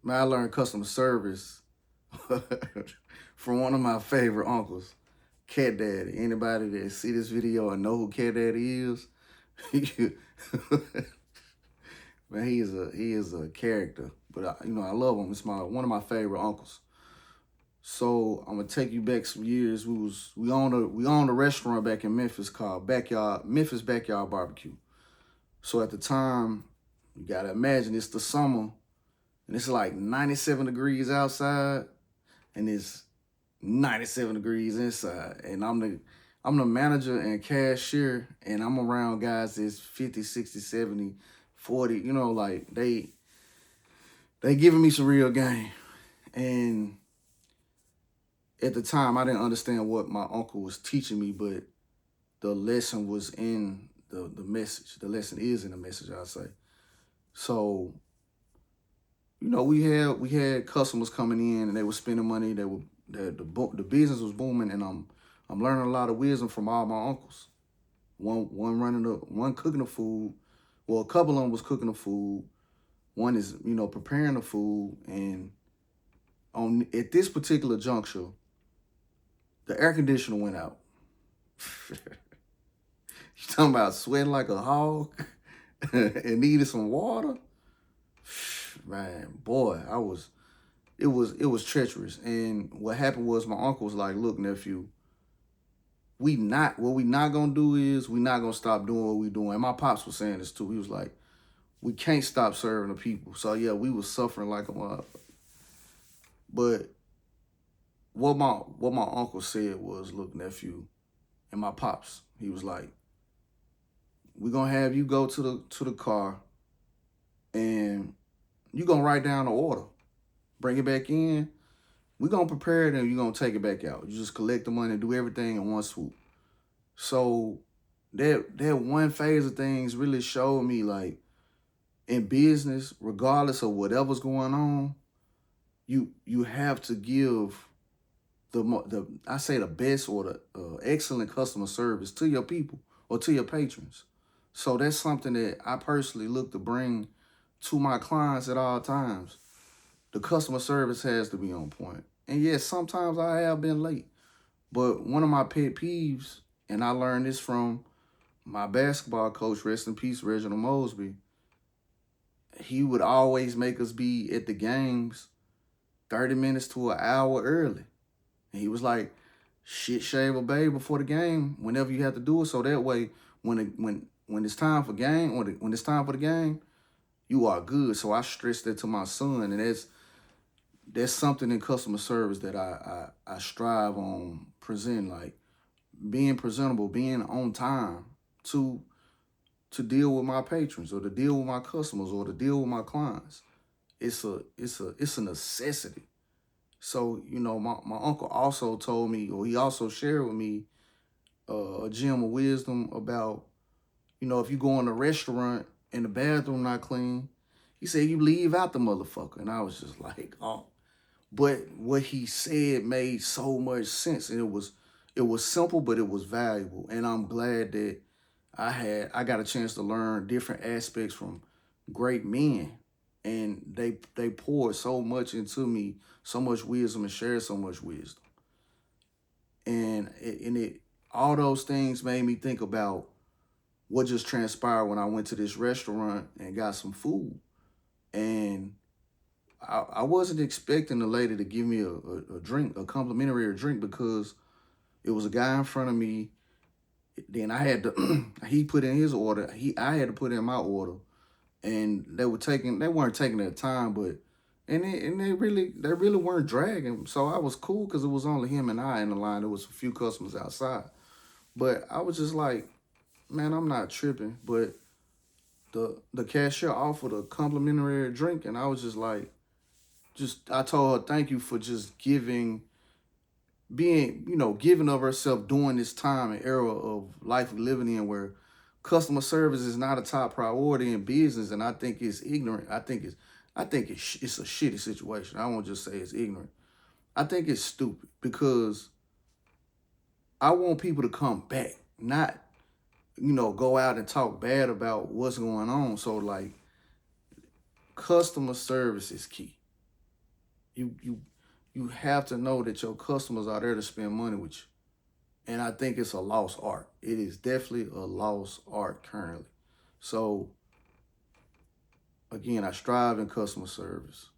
Man, I learned customer service from one of my favorite uncles, Cat Daddy. Anybody that see this video and know who Cat Daddy is, man, he is a character. But I love him. It's one of my favorite uncles. So I'm gonna take you back some years. We owned a restaurant back in Memphis called Memphis Backyard Barbecue. So at the time, you gotta imagine it's the summer and it's like 97 degrees outside and it's 97 degrees inside. And I'm the manager and cashier and I'm around guys that's 50, 60, 70, 40, like they giving me some real game. And at the time I didn't understand what my uncle was teaching me, but the lesson was in the message. The lesson is in the message, I'll say. So, we had customers coming in and they were spending money. The business was booming, and I'm learning a lot of wisdom from all my uncles. One cooking the food. Well, a couple of them was cooking the food. One is preparing the food, and on at this particular juncture, the air conditioner went out. You talking about sweating like a hog and needed some water? Man, boy, it was treacherous. And what happened was my uncle was like, "Look, nephew, what we not gonna do is we not gonna stop doing what we doing." And my pops was saying this too. He was like, "We can't stop serving the people." So yeah, we was suffering like a mother. But what my uncle said was, "Look, nephew," and my pops, he was like, "We gonna have you go to the car and you gonna write down the order, bring it back in. We gonna prepare it and you gonna take it back out. You just collect the money and do everything in one swoop." So that one phase of things really showed me, like, in business, regardless of whatever's going on, you have to give the I say the best or the excellent customer service to your people or to your patrons. So that's something that I personally look to bring to my clients at all times. The customer service has to be on point. And yes, sometimes I have been late. But one of my pet peeves, and I learned this from my basketball coach, rest in peace, Reginald Mosby, he would always make us be at the games 30 minutes to an hour early. And he was like, shit, shave a bay before the game whenever you have to do it. So that way, when it's time for game, or when it's time for the game, you are good. So I stressed that to my son, and that's something in customer service that I strive on presenting, like being presentable, being on time to to deal with my patrons or to deal with my customers or to deal with my clients. It's a necessity. So my uncle also told me, or he also shared with me, a gem of wisdom about if you go in a restaurant and the bathroom not clean, he said you leave out the motherfucker, and I was just like, oh. But what he said made so much sense, and it was simple, but it was valuable, and I'm glad that I got a chance to learn different aspects from great men, and they poured so much into me, so much wisdom, and shared so much wisdom, and all those things made me think about what just transpired when I went to this restaurant and got some food, and I wasn't expecting the lady to give me a drink, a complimentary drink, because it was a guy in front of me. Then I had to, he put in his order. I had to put in my order, and they weren't taking their time, but and they really weren't dragging. So I was cool because it was only him and I in the line. There was a few customers outside, but I was just like, man, I'm not tripping. But the cashier offered a complimentary drink, and I was just like, I told her thank you for just giving of herself during this time and era of life we living in, where customer service is not a top priority in business, and I think it's ignorant. I think it's a shitty situation. I won't just say it's ignorant. I think it's stupid because I want people to come back, not go out and talk bad about what's going on. So, like, customer service is key. you have to know that your customers are there to spend money with you. And I think it's a lost art. It is definitely a lost art currently. So again, I strive in customer service.